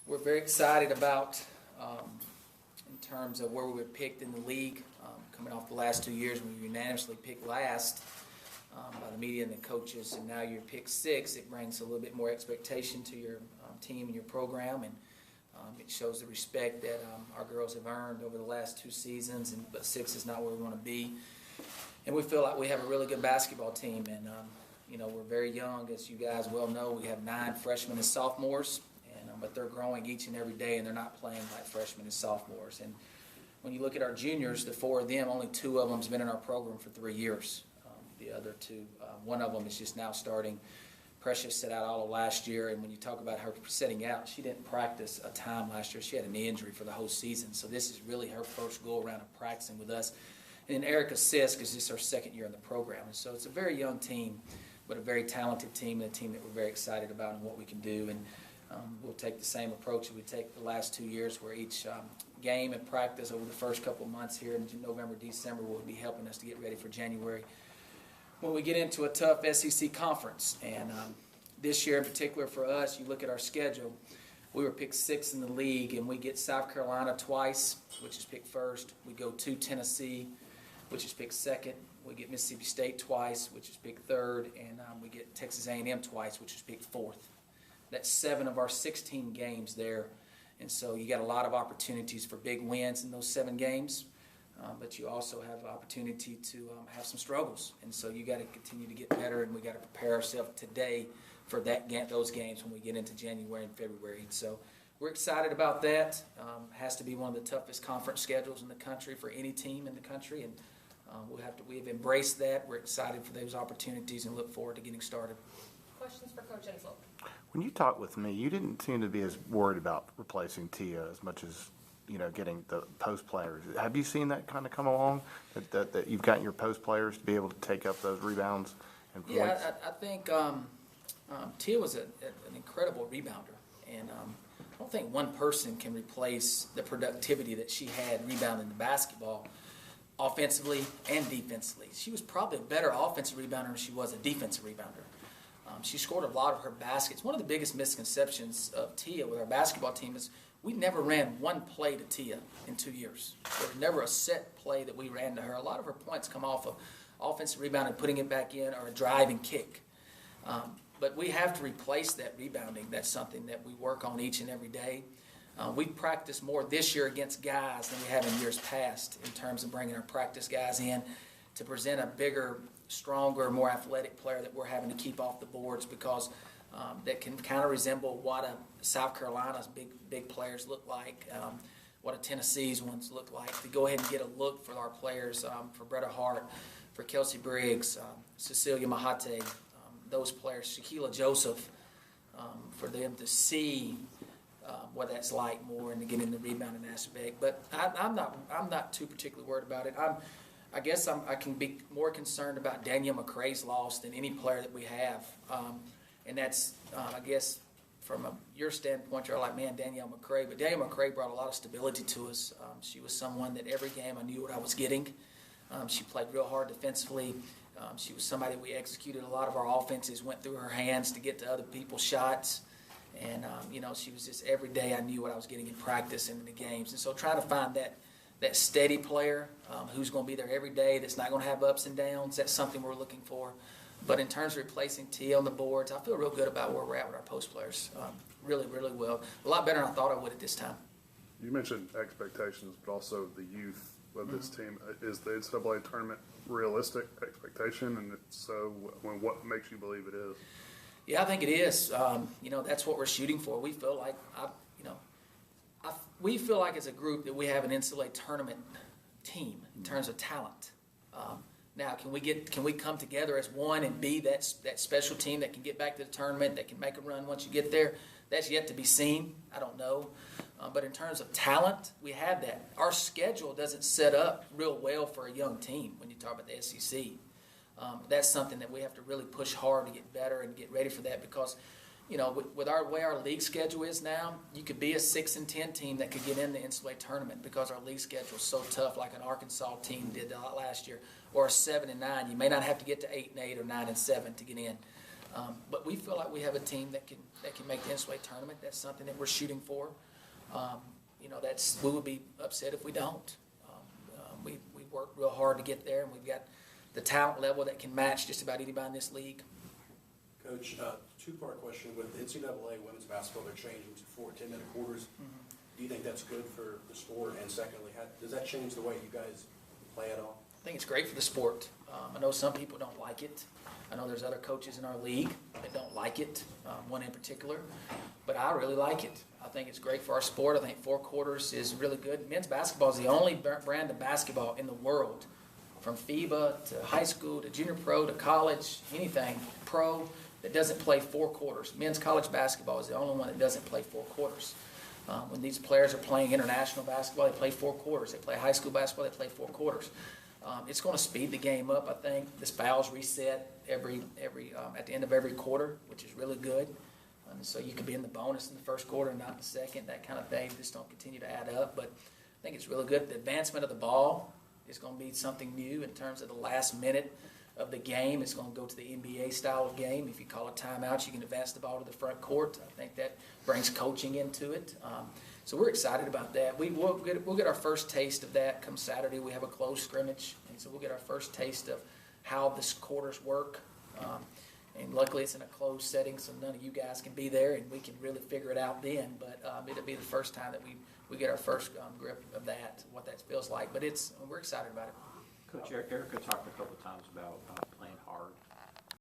We're very excited about in terms of where we were picked in the league, coming off the last 2 years when we were unanimously picked last by the media and the coaches, and now you're picked 6. It brings a little bit more expectation to your team and your program, and it shows the respect that our girls have earned over the last 2 seasons, but 6 is not where we want to be. And we feel like we have a really good basketball team, and we're very young, as you guys well know. We have 9 freshmen and sophomores, but they're growing each and every day, and they're not playing like freshmen and sophomores. And when you look at our juniors, the 4 of them, only 2 of them has been in our program for 3 years. The other 2, one of them is just now starting. Precious sat out all of last year, and when you talk about her sitting out, she didn't practice a time last year. She had a knee injury for the whole season, so this is really her first go-around of practicing with us. And then Erica Sisk is just her 2nd year in the program. And so it's a very young team, but a very talented team, and a team that we're very excited about and what we can do. And we'll take the same approach that we take the last 2 years, where each game and practice over the first couple of months here in November, December will be helping us to get ready for January, when we get into a tough SEC conference. And this year in particular for us, you look at our schedule, we were picked 6th in the league, and we get South Carolina twice, which is picked 1st. We go to Tennessee, which is picked 2nd. We get Mississippi State twice, which is picked 3rd, and we get Texas A&M twice, which is picked 4th. That's 7 of our 16 games there, and so you got a lot of opportunities for big wins in those 7 games, but you also have opportunity to have some struggles, and so you got to continue to get better, and we got to prepare ourselves today for those games when we get into January and February. And so we're excited about that. Has to be one of the toughest conference schedules in the country for any team in the country, and we've embraced that. We're excited for those opportunities and look forward to getting started. Questions for Coach Insell? When you talked with me, you didn't seem to be as worried about replacing Tia as much as, getting the post players. Have you seen that kind of come along, that you've gotten your post players to be able to take up those rebounds and points? Yeah, I think Tia was an incredible rebounder, and I don't think one person can replace the productivity that she had rebounding the basketball, offensively and defensively. She was probably a better offensive rebounder than she was a defensive rebounder. She scored a lot of her baskets. One of the biggest misconceptions of Tia with our basketball team is we never ran one play to Tia in 2 years. There was never a set play that we ran to her. A lot of her points come off of offensive rebound and putting it back in, or a drive and kick. But we have to replace that rebounding. That's something that we work on each and every day. We practice more this year against guys than we have in years past in terms of bringing our practice guys in to present a bigger, stronger, more athletic player that we're having to keep off the boards, because that can kind of resemble what a South Carolina's big players look like, what a Tennessee's ones look like. To go ahead and get a look for our players, for Bretta Hart, for Kelsey Briggs, Cecilia Mahate, those players, Shaquilla Joseph, for them to see what that's like more and to get in the rebounding aspect. But I'm not too particularly worried about it. I guess I can be more concerned about Danielle McCray's loss than any player that we have. And that's, I guess, from your standpoint, you're like, man, Danielle McCray. But Danielle McCray brought a lot of stability to us. She was someone that every game I knew what I was getting. She played real hard defensively. She was somebody we executed a lot of our offenses, went through her hands to get to other people's shots. And, she was just every day I knew what I was getting in practice and in the games. And so trying to find that steady player who's going to be there every day, that's not going to have ups and downs, that's something we're looking for. But in terms of replacing Tia on the boards, I feel real good about where we're at with our post players. Really, really well. A lot better than I thought I would at this time. You mentioned expectations, but also the youth of this team. Is the NCAA tournament realistic expectation? And if so, what makes you believe it is? Yeah, I think it is. That's what we're shooting for. We feel like, we feel like as a group that we have an NCAA tournament team in terms of talent. Now, can we come together as one and be that special team that can get back to the tournament, that can make a run once you get there? That's yet to be seen. I don't know. But in terms of talent, we have that. Our schedule doesn't set up real well for a young team when you talk about the SEC. That's something that we have to really push hard to get better and get ready for that, because with our way our league schedule is now, you could be a 6-10 team that could get in the NCAA tournament because our league schedule is so tough, like an Arkansas team did last year, or a 7-9. You may not have to get to 8-8 or 9-7 to get in. But we feel like we have a team that can make the NCAA tournament. That's something that we're shooting for. We would be upset if we don't. We work real hard to get there, and we've got the talent level that can match just about anybody in this league. Coach, two-part question. With NCAA women's basketball, they're changing to 4 10-minute quarters. Do you think that's good for the sport? And secondly, does that change the way you guys play at all? I think it's great for the sport. I know some people don't like it. I know there's other coaches in our league that don't like it, one in particular. But I really like it. I think it's great for our sport. I think 4 quarters is really good. Men's basketball is the only brand of basketball in the world, from FIBA to high school to junior pro to college, anything pro, that doesn't play 4 quarters. Men's college basketball is the only one that doesn't play 4 quarters. When these players are playing international basketball, they play 4 quarters. They play high school basketball, they play 4 quarters. It's going to speed the game up, I think. The fouls reset every at the end of every quarter, which is really good. So you could be in the bonus in the first quarter and not in the second, that kind of thing. Just don't continue to add up. But I think it's really good. The advancement of the ball is going to be something new in terms of the last minute of the game. It's going to go to the NBA style of game. If you call a timeout, you can advance the ball to the front court. I think that brings coaching into it. So we're excited about that. We'll get our first taste of that come Saturday. We have a closed scrimmage, and so we'll get our first taste of how the quarters work. And luckily it's in a closed setting, so none of you guys can be there, and we can really figure it out then. But it'll be the first time that we get our first grip of that, what that feels like. But we're excited about it. Coach Erica talked a couple of times about playing hard